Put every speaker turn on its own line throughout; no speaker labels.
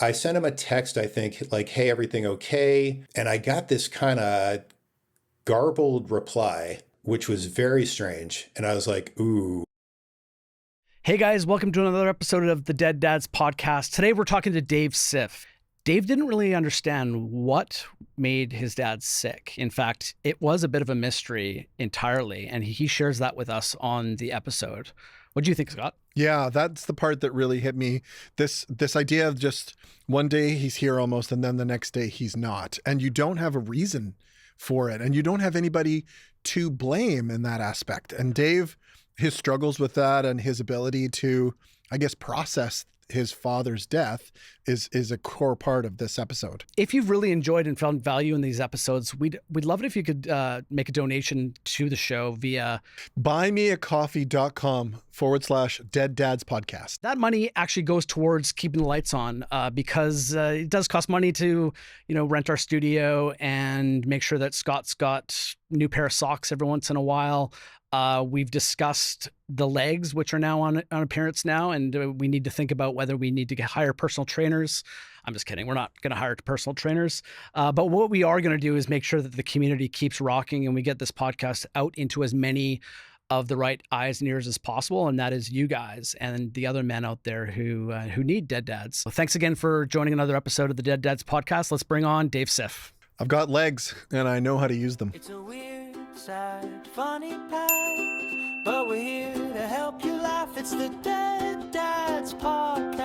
I sent him a text, I think, like, hey, everything okay? And I got this kind of garbled reply, which was very strange. And I was like, ooh.
Hey guys, welcome to another episode of the Dead Dads podcast. Today we're talking to Dave Siff. Dave didn't really understand what made his dad sick. In fact, it was a bit of a mystery entirely, and he shares that with us on the episode. What do you think, Scott?
Yeah, that's the part that really hit me. This idea of just one day he's here almost, and then the next day he's not. And you don't have a reason for it, and you don't have anybody to blame in that aspect. And Dave, his struggles with that and his ability to, I guess, process his father's death is a core part of this episode.
If you've really enjoyed and found value in these episodes, we'd love it if you could make a donation to the show via
buymeacoffee.com/Dead Dads Podcast.
That money actually goes towards keeping the lights on because it does cost money to, rent our studio and make sure that Scott's got new pair of socks every once in a while. We've discussed the legs, which are now on appearance now, and we need to think about whether we need to hire personal trainers. I'm just kidding. We're not going to hire personal trainers. But what we are going to do is make sure that the community keeps rocking and we get this podcast out into as many of the right eyes and ears as possible. And that is you guys and the other men out there who need dead dads. So thanks again for joining another episode of the Dead Dads podcast. Let's bring on Dave Siff.
I've got legs and I know how to use them.
It's a weird, sad, funny path, but we're here to help you laugh. It's the Dead Dads podcast.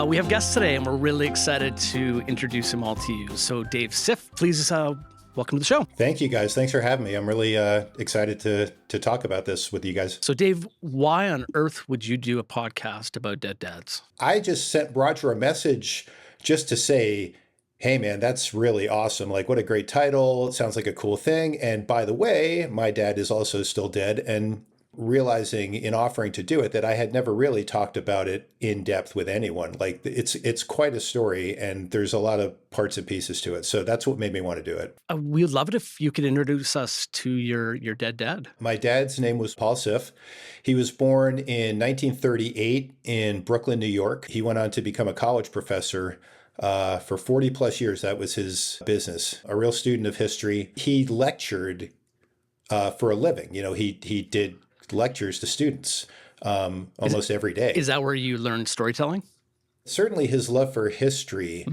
We have guests today, and we're really excited to introduce them all to you. So, Dave Siff, please welcome to the show.
Thank you, guys. Thanks for having me. I'm really excited to talk about this with you guys.
So, Dave, why on earth would you do a podcast about dead dads?
I just sent Roger a message just to say, hey, man, that's really awesome. Like, what a great title. It sounds like a cool thing. And by the way, my dad is also still dead. And realizing in offering to do it that I had never really talked about it in depth with anyone. Like, it's quite a story and there's a lot of parts and pieces to it. So that's what made me want to do it.
We'd love it if you could introduce us to your dead dad.
My dad's name was Paul Siff. He was born in 1938 in Brooklyn, New York. He went on to become a college professor for 40 plus years. That was his business, a real student of history. He lectured for a living. He did lectures to students almost every day.
Is that where you learned storytelling?
Certainly his love for history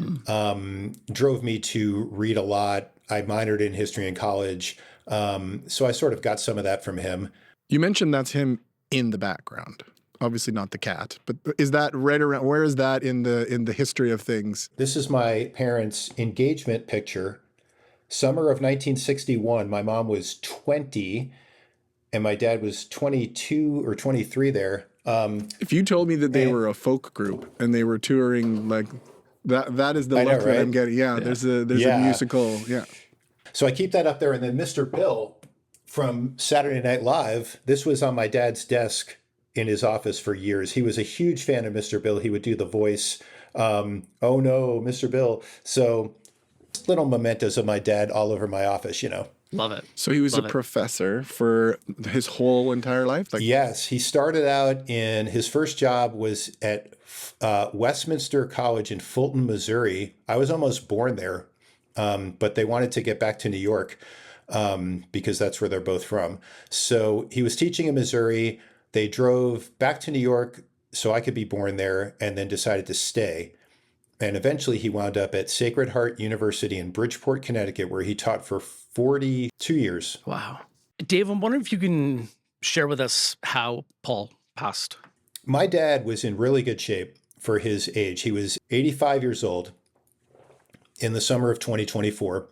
drove me to read a lot. I minored in history in college. So I sort of got some of that from him.
You mentioned that's him in the background. Obviously not the cat, but is that right around, where is that in the history of things?
This is my parents' engagement picture. Summer of 1961. My mom was 20 and my dad was 22 or 23 there.
If you told me that they were a folk group and they were touring like that is the look that I'm getting. Yeah, there's a musical. Yeah.
So I keep that up there. And then Mr. Bill from Saturday Night Live, this was on my dad's desk in his office for years. He was a huge fan of Mr. Bill. He would do the voice. Oh no, Mr. Bill. So little mementos of my dad all over my office,
Love it.
So he was a professor for his whole entire life?
Yes. He started out his first job was at Westminster College in Fulton, Missouri. I was almost born there, but they wanted to get back to New York because that's where they're both from. So he was teaching in Missouri. They drove back to New York so I could be born there and then decided to stay. And eventually he wound up at Sacred Heart University in Bridgeport, Connecticut, where he taught for 42 years.
Wow. Dave, I'm wondering if you can share with us how Paul passed.
My dad was in really good shape for his age. He was 85 years old in the summer of 2024.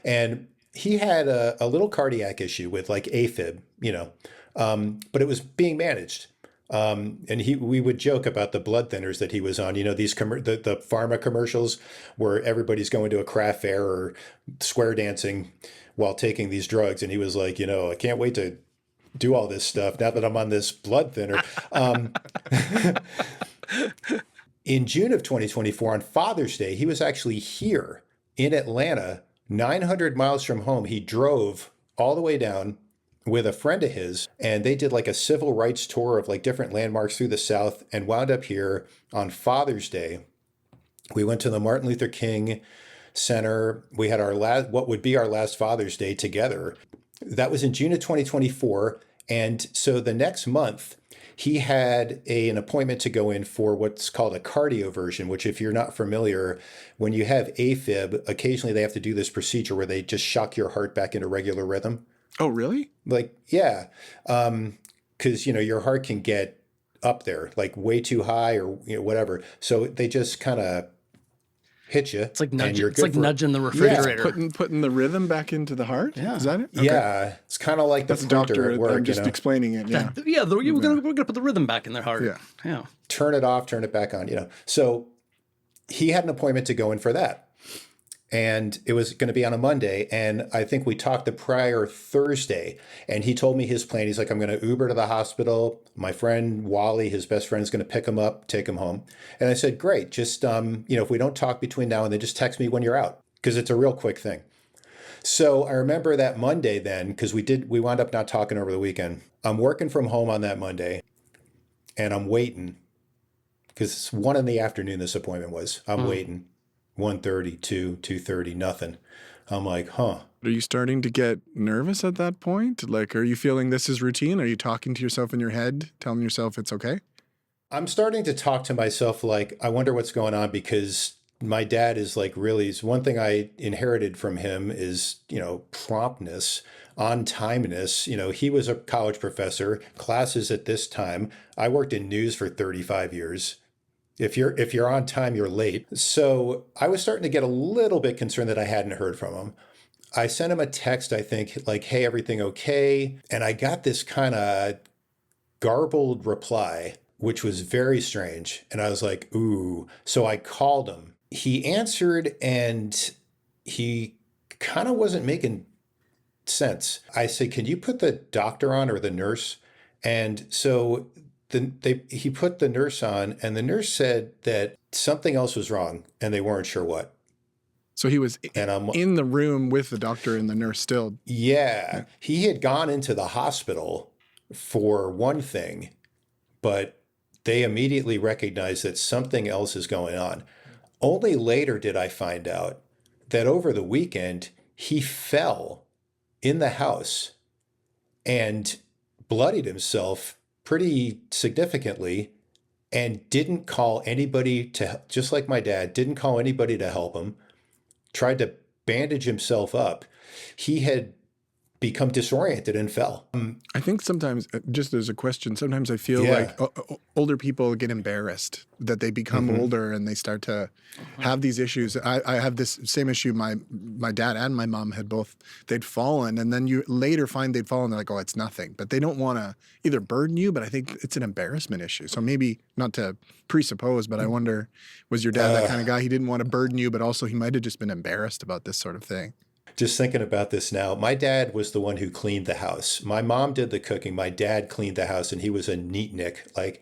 And he had a little cardiac issue with like AFib, but it was being managed. And we would joke about the blood thinners that he was on, these the pharma commercials where everybody's going to a craft fair or square dancing while taking these drugs. And he was like, I can't wait to do all this stuff now that I'm on this blood thinner. In June of 2024, on Father's Day, he was actually here in Atlanta 900 miles from home, he drove all the way down with a friend of his, and they did like a civil rights tour of like different landmarks through the South and wound up here on Father's Day. We went to the Martin Luther King Center. We had our last, what would be our last Father's Day together. That was in June of 2024. And so the next month, he had an appointment to go in for what's called a cardioversion, which if you're not familiar, when you have AFib, occasionally they have to do this procedure where they just shock your heart back into regular rhythm.
Oh, really?
Like, yeah. Because, your heart can get up there, like way too high or whatever. So they just kind of hit you.
It's like nudging the refrigerator.
Putting the rhythm back into the heart?
Yeah.
Is that it? Okay.
Yeah. It's kind of like the printer at work.
I'm just explaining it. Yeah.
We're gonna put the rhythm back in their heart. Yeah.
Turn it off, turn it back on, So he had an appointment to go in for that. And it was going to be on a Monday. And I think we talked the prior Thursday. And he told me his plan. He's like, I'm going to Uber to the hospital. My friend Wally, his best friend, is going to pick him up, take him home. And I said, great. Just, if we don't talk between now and then, just text me when you're out. Because it's a real quick thing. So I remember that Monday then, because we wound up not talking over the weekend. I'm working from home on that Monday. And I'm waiting. Because it's 1 PM this appointment was. I'm waiting. 1:30, 2, 2:30, nothing. I'm like, huh.
Are you starting to get nervous at that point? Like, are you feeling this is routine? Are you talking to yourself in your head, telling yourself it's okay?
I'm starting to talk to myself like, I wonder what's going on, because my dad is like really, one thing I inherited from him is, promptness, on-timeness. He was a college professor, classes at this time. I worked in news for 35 years. If you're on time, you're late. So I was starting to get a little bit concerned that I hadn't heard from him. I sent him a text, I think, like, hey, everything okay? And I got this kind of garbled reply, which was very strange. And I was like, ooh. So I called him. He answered and he kind of wasn't making sense. I said, can you put the doctor on or the nurse? And so he put the nurse on, and the nurse said that something else was wrong and they weren't sure what.
So he was in the room with the doctor and the nurse still.
Yeah. He had gone into the hospital for one thing, but they immediately recognized that something else is going on. Only later did I find out that over the weekend, he fell in the house and bloodied himself pretty significantly and didn't call anybody just like my dad, didn't call anybody to help him, tried to bandage himself up. He had become disoriented and fell.
I think sometimes, just as a question, sometimes I feel like older people get embarrassed that they become older and they start to have these issues. I have this same issue. My dad and my mom had both, they'd fallen, and then you later find they'd fallen. They're like, oh, it's nothing. But they don't want to either burden you, but I think it's an embarrassment issue. So maybe not to presuppose, but I wonder, was your dad that kind of guy? He didn't want to burden you, but also he might have just been embarrassed about this sort of thing.
Just thinking about this now, my dad was the one who cleaned the house. My mom did the cooking. My dad cleaned the house, and he was a neatnik.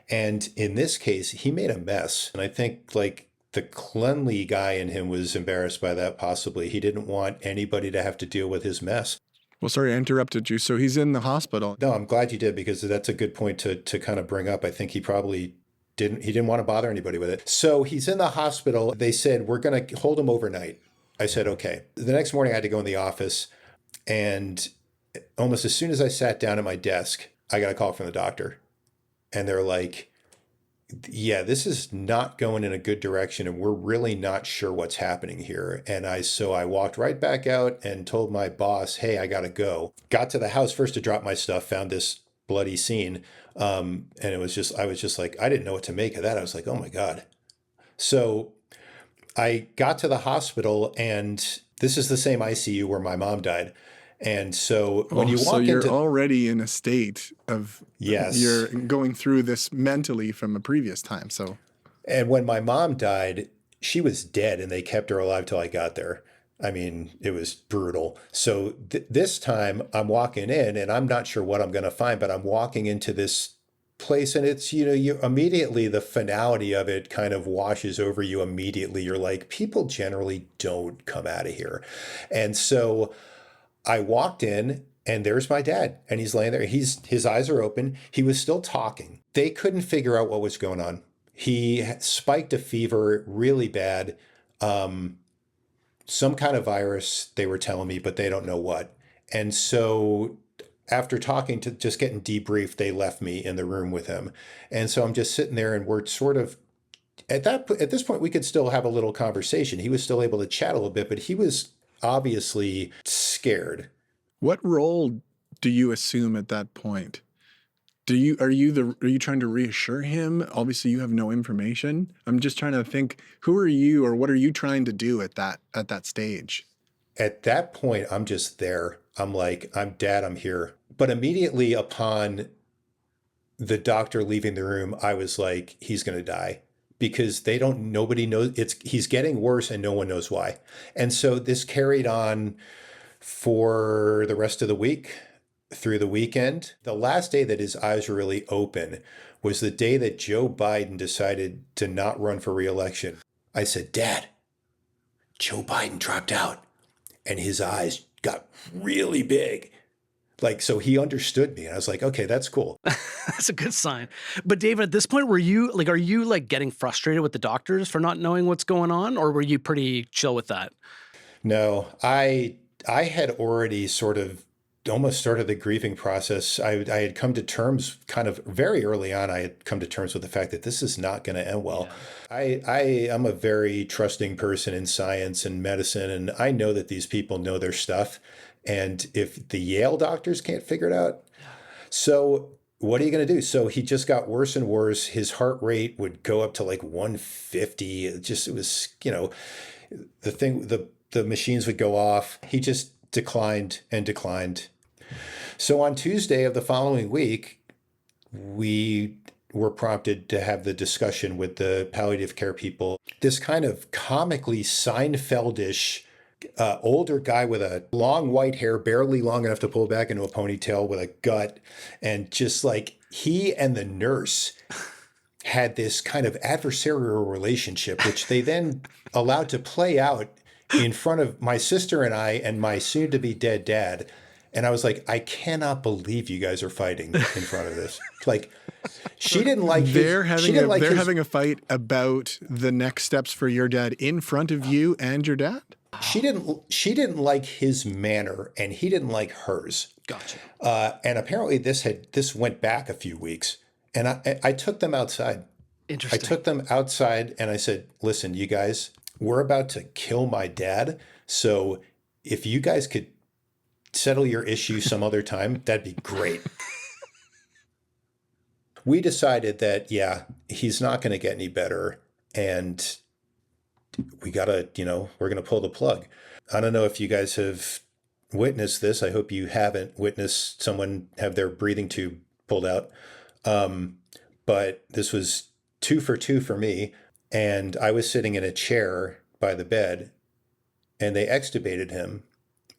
And in this case, he made a mess. And I think the cleanly guy in him was embarrassed by that. Possibly he didn't want anybody to have to deal with his mess.
Well, sorry, I interrupted you. So he's in the hospital.
No, I'm glad you did, because that's a good point to kind of bring up. I think he probably didn't want to bother anybody with it. So he's in the hospital. They said, we're going to hold him overnight. I said, okay. The next morning I had to go in the office, and almost as soon as I sat down at my desk, I got a call from the doctor, and they're like, yeah, this is not going in a good direction, and we're really not sure what's happening here. And so I walked right back out and told my boss, hey, I got to go. Got to the house first to drop my stuff, found this bloody scene. And I was just like, I didn't know what to make of that. I was like, oh my God. So I got to the hospital, and this is the same ICU where my mom died. And so when you walk
you're already in a state of,
yes,
you're going through this mentally from a previous time. So,
and when my mom died, she was dead, and they kept her alive till I got there. I mean, it was brutal. So this time I'm walking in, and I'm not sure what I'm going to find, but I'm walking into this place, and it's, you immediately, the finality of it kind of washes over you immediately. You're like, people generally don't come out of here. And so I walked in, and there's my dad, and he's laying there. His eyes are open. He was still talking. They couldn't figure out what was going on. He spiked a fever really bad, some kind of virus, they were telling me, but they don't know what. And so after talking, to just getting debriefed, they left me in the room with him. And so I'm just sitting there, and we're sort of at this point, we could still have a little conversation. He was still able to chat a little bit, but he was obviously scared.
What role do you assume at that point? Are you trying to reassure him? Obviously, you have no information. I'm just trying to think, who are you, or what are you trying to do at that stage?
At that point, I'm just there. I'm like, I'm Dad, I'm here. But immediately upon the doctor leaving the room, I was like, he's going to die, because nobody knows. He's getting worse and no one knows why. And so this carried on for the rest of the week, through the weekend. The last day that his eyes were really open was the day that Joe Biden decided to not run for re-election. I said, Dad, Joe Biden dropped out. And his eyes got really big. Like, so he understood me. And I was like, okay, that's cool.
That's a good sign. But David, at this point, are you getting frustrated with the doctors for not knowing what's going on? Or were you pretty chill with that?
No, I had already sort of almost started the grieving process. I had come to terms kind of very early on. I had come to terms with the fact that this is not going to end well. Yeah. I am a very trusting person in science and medicine, and I know that these people know their stuff. And if the Yale doctors can't figure it out, so what are you going to do? So he just got worse and worse. His heart rate would go up to like 150. It was, the machines would go off. He just declined and declined. So on Tuesday of the following week, we were prompted to have the discussion with the palliative care people. This kind of comically Seinfeldish older guy with a long white hair, barely long enough to pull back into a ponytail, with a gut, and just like he and the nurse had this kind of adversarial relationship, which they then allowed to play out in front of my sister and I and my soon-to-be dead dad. And I was like, I cannot believe you guys are fighting in front of this. Like, she didn't like
they're having a fight about the next steps for your dad in front of you and your dad.
She didn't like his manner, and he didn't like hers.
Gotcha.
And apparently this went back a few weeks, and I took them outside.
Interesting.
I took them outside and I said, listen, you guys, we're about to kill my dad. So if you guys could settle your issue some other time, that'd be great. We decided that, yeah, he's not going to get any better. And we got to, we're going to pull the plug. I don't know if you guys have witnessed this. I hope you haven't witnessed someone have their breathing tube pulled out. But this was 2 for 2 for me. And I was sitting in a chair by the bed, and they extubated him.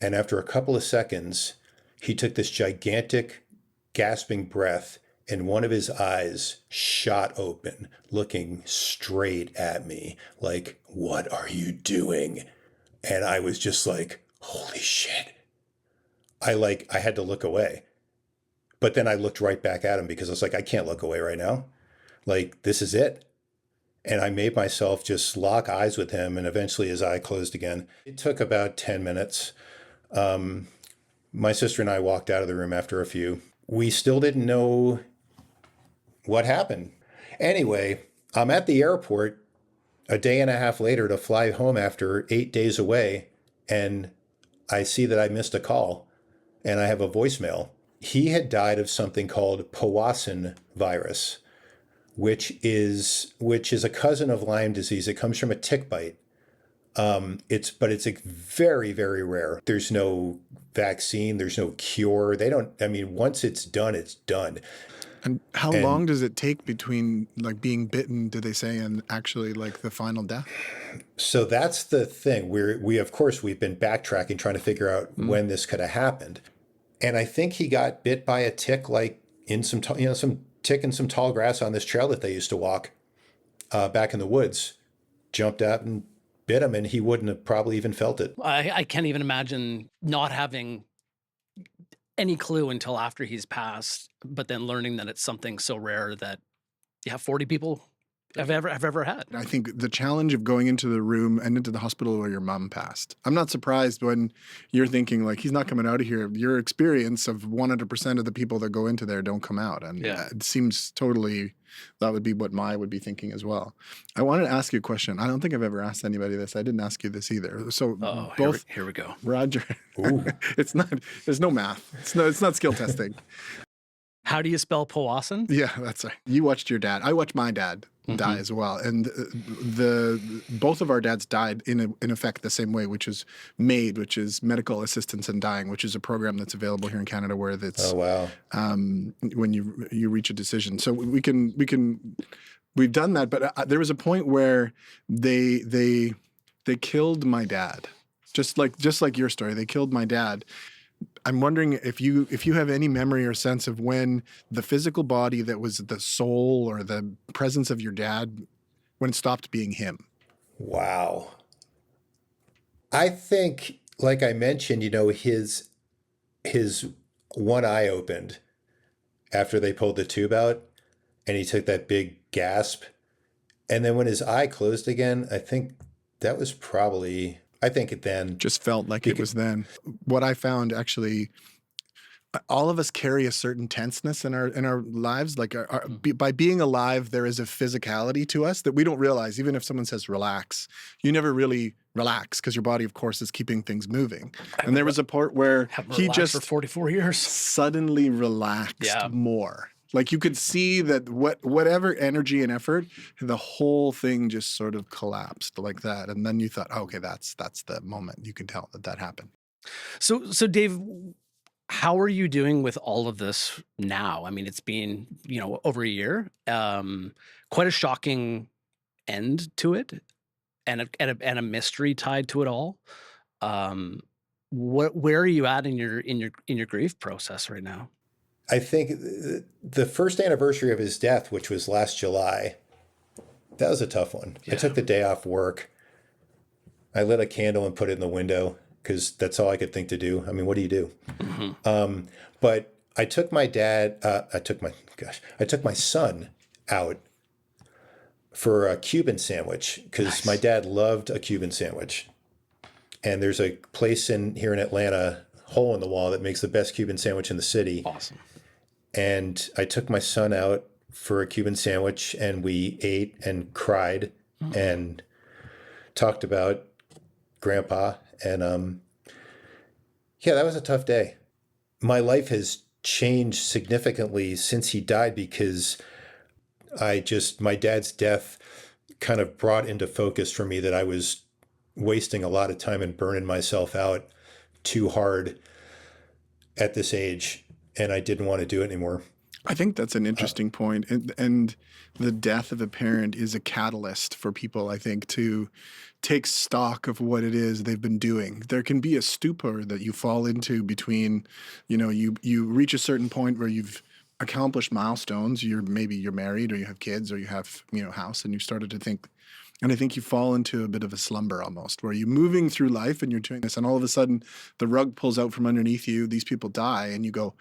And after a couple of seconds, he took this gigantic gasping breath, and one of his eyes shot open, looking straight at me like, what are you doing? And I was just like, holy shit. I had to look away. But then I looked right back at him, because I was like, I can't look away right now. Like, this is it. And I made myself just lock eyes with him, and eventually his eye closed again. It took about 10 minutes. My sister and I walked out of the room after a few. We still didn't know what happened. Anyway, I'm at the airport a day and a half later to fly home after 8 days away, and I see that I missed a call, and I have a voicemail. He had died of something called Powassan virus, which is a cousin of Lyme disease. It comes from a tick bite. It's a very, very rare. There's no vaccine. There's no cure. Once it's done, it's done.
And how long does it take between like being bitten, do they say, and actually like the final death?
So that's the thing. We've been backtracking, trying to figure out when this could have happened. And I think he got bit by a tick, like in some taking some tall grass on this trail that they used to walk back in the woods, jumped out and bit him, and he wouldn't have probably even felt it.
I can't even imagine not having any clue until after he's passed, but then learning that it's something so rare that 40 people have ever had.
I think the challenge of going into the room and into the hospital where your mom passed. I'm not surprised when you're thinking like, he's not coming out of here. Your experience of 100% of the people that go into there don't come out. And it seems totally, that would be what I would be thinking as well. I wanted to ask you a question. I don't think I've ever asked anybody this. I didn't ask you this either. So both,
here we go.
Roger, there's no math. It's not skill testing.
How do you spell Powassan?
Yeah, that's right. You watched your dad. I watched my dad die as well, and both of our dads died in effect the same way, which is MAID, which is Medical Assistance in Dying, which is a program that's available here in Canada where that's when you reach a decision. So we've done that, but there was a point where they killed my dad, just like your story. They killed my dad. I'm wondering if you have any memory or sense of when the physical body that was the soul or the presence of your dad, when it stopped being him.
Wow. I think, like I mentioned, his one eye opened after they pulled the tube out, and he took that big gasp. And then when his eye closed again, I think that was probably... I think it then
just felt like it was then. What I found, actually, all of us carry a certain tenseness in our lives. Like by being alive, there is a physicality to us that we don't realize. Even if someone says relax, you never really relax because your body, of course, is keeping things moving. And there was a part where he just
for 44 years
suddenly relaxed more. Like you could see that whatever energy and effort, the whole thing just sort of collapsed like that. And then you thought, oh, okay, that's the moment. You can tell that happened.
So Dave, how are you doing with all of this now? I mean, it's been, over a year, quite a shocking end to it, and a mystery tied to it all. Where are you at in your grief process right now?
I think the first anniversary of his death, which was last July, that was a tough one. Yeah. I took the day off work. I lit a candle and put it in the window because that's all I could think to do. I mean, what do you do? Mm-hmm. But I took my son out for a Cuban sandwich because my dad loved a Cuban sandwich. And there's a place here in Atlanta, hole in the wall, that makes the best Cuban sandwich in the city.
Awesome. And
I took my son out for a Cuban sandwich, and we ate and cried and talked about Grandpa. And that was a tough day. My life has changed significantly since he died because my dad's death kind of brought into focus for me that I was wasting a lot of time and burning myself out too hard at this age, and I didn't want to do it anymore.
I think that's an interesting point. And the death of a parent is a catalyst for people, I think, to take stock of what it is they've been doing. There can be a stupor that you fall into between, you reach a certain point where you've accomplished milestones. Maybe you're married, or you have kids, or you have, house, and you started to think. And I think you fall into a bit of a slumber almost, where you're moving through life and you're doing this, and all of a sudden the rug pulls out from underneath you. These people die, and you go,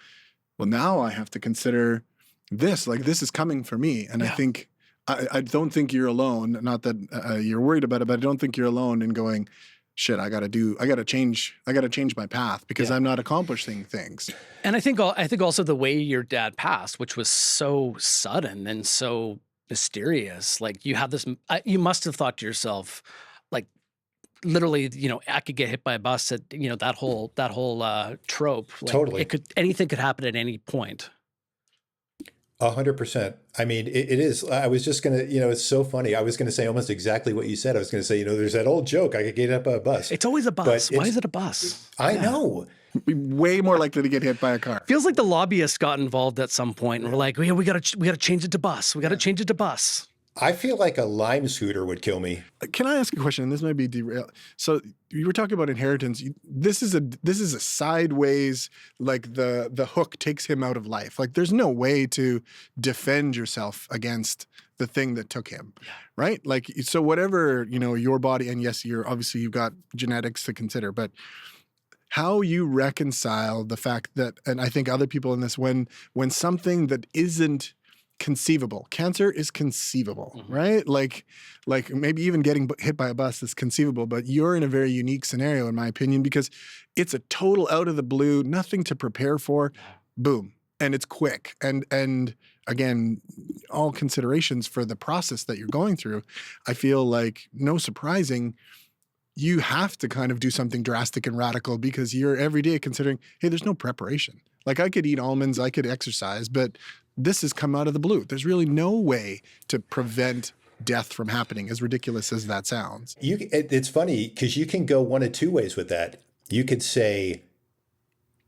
well, now I have to consider this. Like, this is coming for me. And I think, I don't think you're alone. Not that you're worried about it, but I don't think you're alone in going, shit, I got to change my path because I'm not accomplishing things.
And I think also the way your dad passed, which was so sudden and so mysterious, like you have this, you must have thought to yourself, like, literally, I could get hit by a bus at, that whole trope. Like,
totally.
Anything could happen at any point.
100%. I mean, it is. I was just going to, it's so funny. I was going to say almost exactly what you said. I was going to say, there's that old joke, I could get hit by a bus.
It's always a bus. Why is it a bus?
I know.
Way more likely to get hit by a car.
Feels like the lobbyists got involved at some point and were like, we got to change it to bus. We got to change it to bus.
I feel like a lime scooter would kill me.
Can I ask a question? And this might be derailed. So you were talking about inheritance. This is a sideways, like the hook takes him out of life. Like there's no way to defend yourself against the thing that took him, right? Like, so whatever, your body, and yes, you've got genetics to consider, but how you reconcile the fact that, and I think other people in this, when something that isn't conceivable, cancer is conceivable, right? Like maybe even getting hit by a bus is conceivable, but you're in a very unique scenario, in my opinion, because it's a total out of the blue, nothing to prepare for, boom, and it's quick. And again, all considerations for the process that you're going through, I feel like, no surprising, you have to kind of do something drastic and radical because you're every day considering, hey, there's no preparation. Like I could eat almonds, I could exercise, but this has come out of the blue. There's really no way to prevent death from happening, as ridiculous as that sounds.
It's funny because you can go one of two ways with that. You could say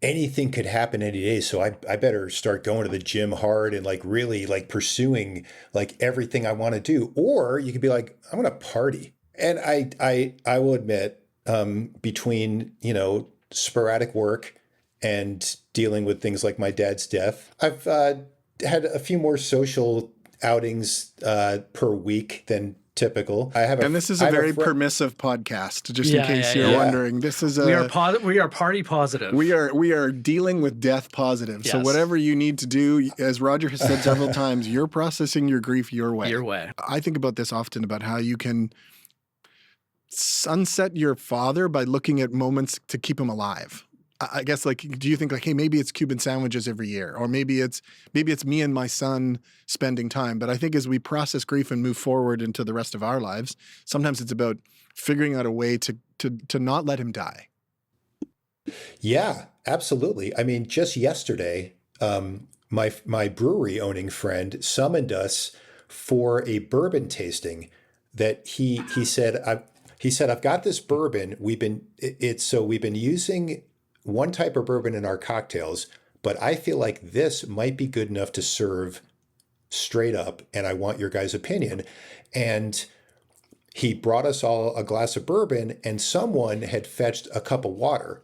anything could happen any day, so I better start going to the gym hard and like really like pursuing like everything I want to do. Or you could be like, I'm going to party. And I will admit, between, sporadic work and dealing with things like my dad's death, I've had a few more social outings per week than typical.
And this is a very permissive podcast, just in case you're wondering. This is
we are party positive.
We are dealing with death positive. Yes. So whatever you need to do, as Roger has said several times, you're processing your grief your way.
Your way.
I think about this often, about how you can sunset your father by looking at moments to keep him alive. I guess, like, do you think like, hey, maybe it's Cuban sandwiches every year, or maybe it's me and my son spending time. But I think as we process grief and move forward into the rest of our lives, sometimes it's about figuring out a way to not let him die.
Yeah, absolutely. I mean, just yesterday, my brewery owning friend summoned us for a bourbon tasting that he said, I've got this bourbon. We've been using one type of bourbon in our cocktails, but I feel like this might be good enough to serve straight up, and I want your guys' opinion. And he brought us all a glass of bourbon, and someone had fetched a cup of water.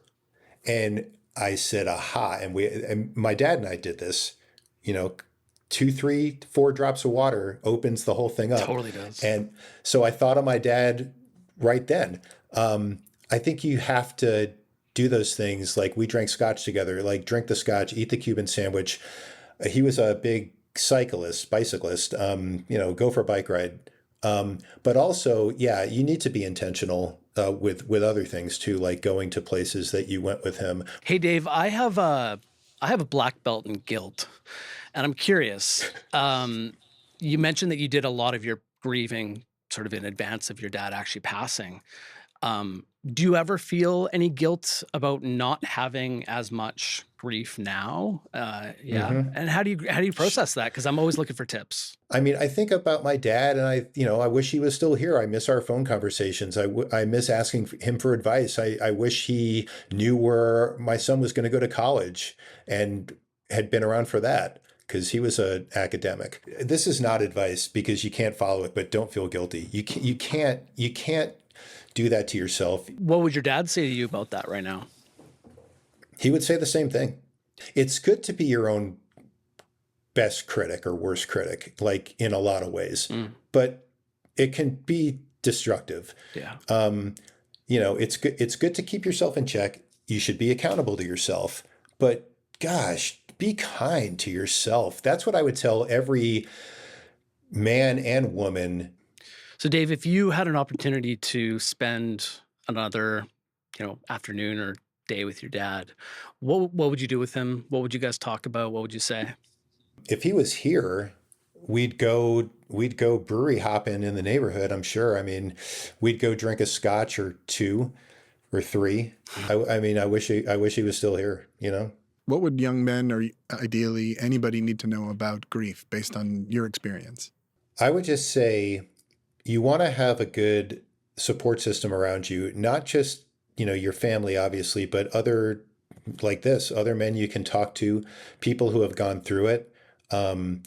And I said, aha. And my dad and I did this, 2, 3, 4 drops of water opens the whole thing up.
Totally does.
And so I thought of my dad right then. I think you have to do those things. Like we drank scotch together, like drink the scotch, eat the Cuban sandwich. He was a big bicyclist, go for a bike ride. But also, you need to be intentional with other things too, like going to places that you went with him.
Hey, Dave, I have a black belt in guilt, and I'm curious. You mentioned that you did a lot of your grieving sort of in advance of your dad actually passing. Do you ever feel any guilt about not having as much grief now? And how do you process that? Because I'm always looking for tips.
I mean, I think about my dad, and I wish he was still here. I miss our phone conversations. I miss asking him for advice. I wish he knew where my son was going to go to college and had been around for that, because he was an academic. This is not advice because you can't follow it, but don't feel guilty. You can't do that to yourself.
What would your dad say to you about that right now?
He would say the same thing. It's good to be your own best critic or worst critic, like in a lot of ways, but it can be destructive.
Yeah.
It's good to keep yourself in check. You should be accountable to yourself, but gosh, be kind to yourself. That's what I would tell every man and woman.
So Dave, if you had an opportunity to spend another, afternoon or day with your dad, what would you do with him? What would you guys talk about? What would you say?
If he was here, we'd go brewery hopping in the neighborhood, I'm sure. I mean, we'd go drink a scotch or 2 or 3. I wish he was still here,
What would young men, or ideally anybody, need to know about grief based on your experience?
I would just say, you want to have a good support system around you, not just, your family, obviously, but other men you can talk to, people who have gone through it. And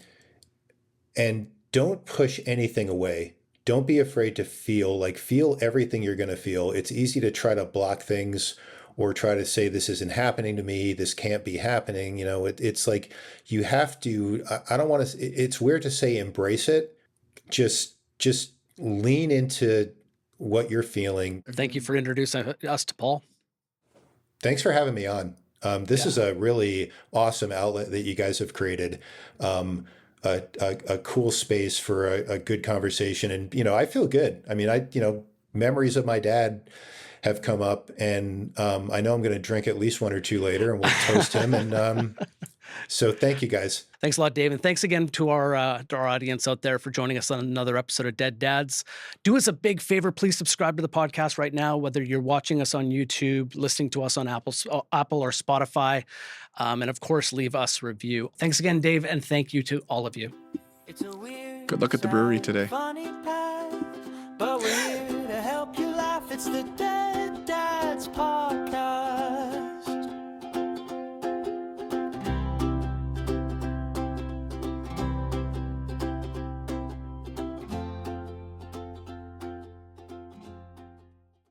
don't push anything away. Don't be afraid to feel everything you're going to feel. It's easy to try to block things or try to say, this isn't happening to me. This can't be happening. It's like you have to, I don't want to, it's weird to say embrace it. Just lean into what you're feeling.
Thank you for introducing us to Paul.
Thanks for having me on. This is a really awesome outlet that you guys have created. A cool space for a good conversation. And, I feel good. I mean, memories of my dad have come up, and I know I'm going to drink at least one or two later, and we'll toast him. And so thank you guys.
Thanks a lot, Dave. And thanks again to our audience out there for joining us on another episode of Dead Dads. Do us a big favor. Please subscribe to the podcast right now, whether you're watching us on YouTube, listening to us on Apple or Spotify. And of course, leave us a review. Thanks again, Dave. And thank you to all of you.
Good luck at the brewery today.
Funny path, but we're here to help you laugh. It's the Dead